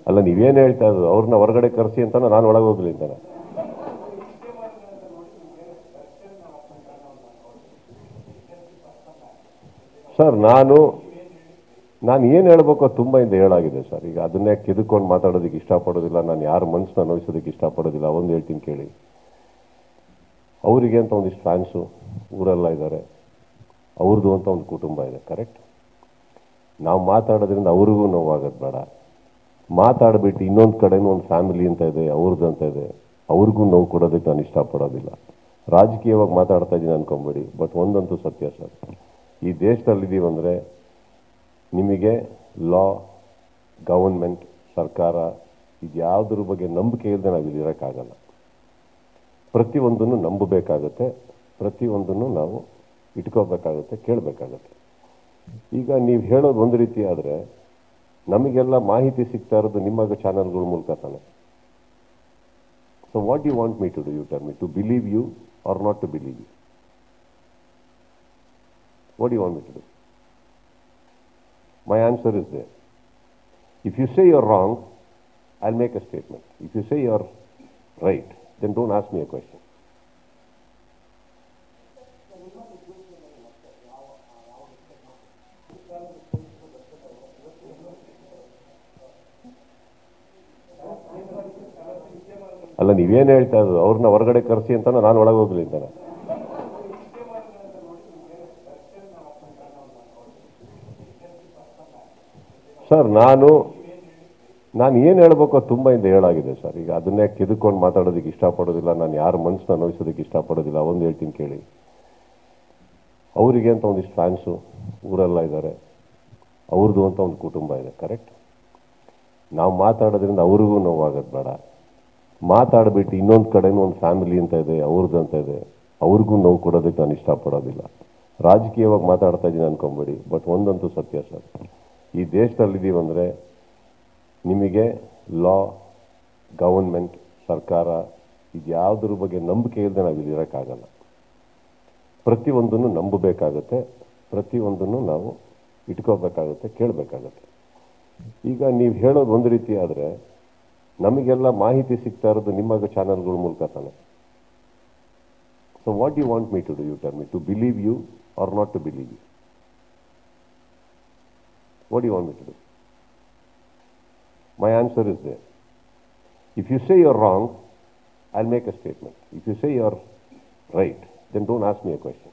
ಅಲ್ಲ, ನೀವೇನು ಹೇಳ್ತಾ ಇರೋದು? ಅವ್ರನ್ನ ಹೊರಗಡೆ ಕರೆಸಿ ಅಂತಾನೆ, ನಾನು ಒಳಗೆ ಹೋಗ್ಲಿ ಅಂತಾನೆ? ಸರ್, ನಾನು ಏನು ಹೇಳಬೇಕು ತುಂಬ ಇಂದ ಹೇಳಾಗಿದೆ ಸರ್. ಈಗ ಅದನ್ನೇ ಕೆದ್ಕೊಂಡು ಮಾತಾಡೋದಕ್ಕೆ ಇಷ್ಟಪಡೋದಿಲ್ಲ, ನಾನು ಯಾರ ಮನಸ್ಸನ್ನ ನೋಯಿಸೋದಕ್ಕೆ ಇಷ್ಟಪಡೋದಿಲ್ಲ. ಒಂದು ಹೇಳ್ತೀನಿ ಕೇಳಿ, ಅವರಿಗೆ ಅಂತ ಒಂದಿಷ್ಟು ಫ್ಯಾನ್ಸು ಊರೆಲ್ಲ ಇದ್ದಾರೆ, ಅವ್ರದ್ದು ಅಂತ ಒಂದು ಕುಟುಂಬ ಇದೆ, ಕರೆಕ್ಟ್? ನಾವು ಮಾತಾಡೋದ್ರಿಂದ ಅವ್ರಿಗೂ ನೋವಾಗೋದು ಬೇಡ. ಮಾತಾಡ್ಬಿಟ್ಟು ಇನ್ನೊಂದು ಕಡೆನೂ ಒಂದು ಫ್ಯಾಮಿಲಿ ಅಂತ ಇದೆ, ಅವ್ರದ್ದು ಅಂತ ಇದೆ, ಅವ್ರಿಗೂ ನೋವು ಕೊಡೋದಕ್ಕೆ ನಾನು ಇಷ್ಟಪಡೋದಿಲ್ಲ. ರಾಜಕೀಯವಾಗಿ ಮಾತಾಡ್ತಾ ಇದ್ದೀನಿ ಅನ್ಕೊಂಬೇಡಿ, ಬಟ್ ಒಂದಂತೂ ಸತ್ಯ ಸರ್, ಈ ದೇಶದಲ್ಲಿದ್ದೀವಂದರೆ ನಿಮಗೆ ಲಾ, ಗವರ್ಮೆಂಟ್, ಸರ್ಕಾರ ಇದ್ಯಾವುದ್ರ ಬಗ್ಗೆ ನಂಬಿಕೆ ಇಲ್ಲದೆ ನಾವು ಇಲ್ಲಿರೋಕ್ಕಾಗಲ್ಲ. ಪ್ರತಿಯೊಂದನ್ನು ನಂಬಬೇಕಾಗತ್ತೆ, ಪ್ರತಿಯೊಂದನ್ನು ನಾವು ಇಟ್ಕೋಬೇಕಾಗತ್ತೆ, ಕೇಳಬೇಕಾಗತ್ತೆ. ಈಗ ನೀವು ಹೇಳೋದು ಒಂದು ರೀತಿ ಆದರೆ, ನಮಗೆಲ್ಲ ಮಾಹಿತಿ ಸಿಗ್ತಾ ಇರೋದು ನಿಮ್ಮ ಚಾನಲ್ಗಳ ಮೂಲಕ ತಾನೆ. So what you want me to do? You tell me to believe you are not to believe you? What you want me to do? My answer is there. If you say you're wrong, I'll make a statement. If you say you're right, then don't ask me a question. ಅಲ್ಲ, ನೀವೇನು ಹೇಳ್ತಾ ಇರೋದು? ಅವ್ರನ್ನ ಹೊರಗಡೆ ಕರೆಸಿ ಅಂತಾನೆ, ನಾನು ಒಳಗೆ ಹೋಗ್ಲಿ ಅಂತಾನೆ? ಸರ್, ನಾನು ಏನು ಹೇಳಬೇಕು ತುಂಬ ಇಂದ ಹೇಳಾಗಿದೆ ಸರ್. ಈಗ ಅದನ್ನೇ ಕೆದ್ಕೊಂಡು ಮಾತಾಡೋದಕ್ಕೆ ಇಷ್ಟಪಡೋದಿಲ್ಲ, ನಾನು ಯಾರ ಮನಸ್ಸನ್ನ ನೋಯಿಸೋದಕ್ಕೆ ಇಷ್ಟಪಡೋದಿಲ್ಲ. ಒಂದು ಹೇಳ್ತೀನಿ ಕೇಳಿ, ಅವರಿಗೆ ಅಂತ ಒಂದಿಷ್ಟು ಫ್ಯಾನ್ಸು ಊರೆಲ್ಲ ಇದ್ದಾರೆ, ಅವ್ರದ್ದು ಅಂತ ಒಂದು ಕುಟುಂಬ ಇದೆ, ಕರೆಕ್ಟ್? ನಾವು ಮಾತಾಡೋದ್ರಿಂದ ಅವ್ರಿಗೂ ನೋವಾಗೋದು ಬೇಡ. ಮಾತಾಡ್ಬಿಟ್ಟು ಇನ್ನೊಂದು ಕಡೆನೂ ಒಂದು ಫ್ಯಾಮಿಲಿ ಅಂತ ಇದೆ, ಅವ್ರದ್ದು ಅಂತ ಇದೆ, ಅವ್ರಿಗೂ ನೋವು ಕೊಡೋದಕ್ಕೆ ನಾನು ಇಷ್ಟಪಡೋದಿಲ್ಲ. ರಾಜಕೀಯವಾಗಿ ಮಾತಾಡ್ತಾ ಇದ್ದೀನಿ ಅನ್ಕೊಂಬೇಡಿ, ಬಟ್ ಒಂದಂತೂ ಸತ್ಯ ಸರ್, ಈ ದೇಶದಲ್ಲಿದ್ದೀವಂದರೆ ನಿಮಗೆ ಲಾ, ಗವರ್ಮೆಂಟ್, ಸರ್ಕಾರ ಇದ್ಯಾವುದ್ರ ಬಗ್ಗೆ ನಂಬಿಕೆ ಇಲ್ಲದೆ ನಾವು ಇಲ್ಲಿರೋಕ್ಕಾಗಲ್ಲ. ಪ್ರತಿಯೊಂದನ್ನು ನಂಬಬೇಕಾಗತ್ತೆ, ಪ್ರತಿಯೊಂದನ್ನು ನಾವು ಇಟ್ಕೋಬೇಕಾಗತ್ತೆ, ಕೇಳಬೇಕಾಗತ್ತೆ. ಈಗ ನೀವು ಹೇಳೋದು ಒಂದು ರೀತಿ ಆದರೆ, ನಮಗೆಲ್ಲ ಮಾಹಿತಿ ಸಿಗ್ತಾ ಇರೋದು ನಿಮ್ಮ ಚಾನಲ್ಗಳ ಮೂಲಕ ತಾನೆ. So what you want me to do? You tell me to believe you are not to believe you? What do you want me to do? My answer is there. If you say you're wrong, I'll make a statement. If you say you're right, then don't ask me a question.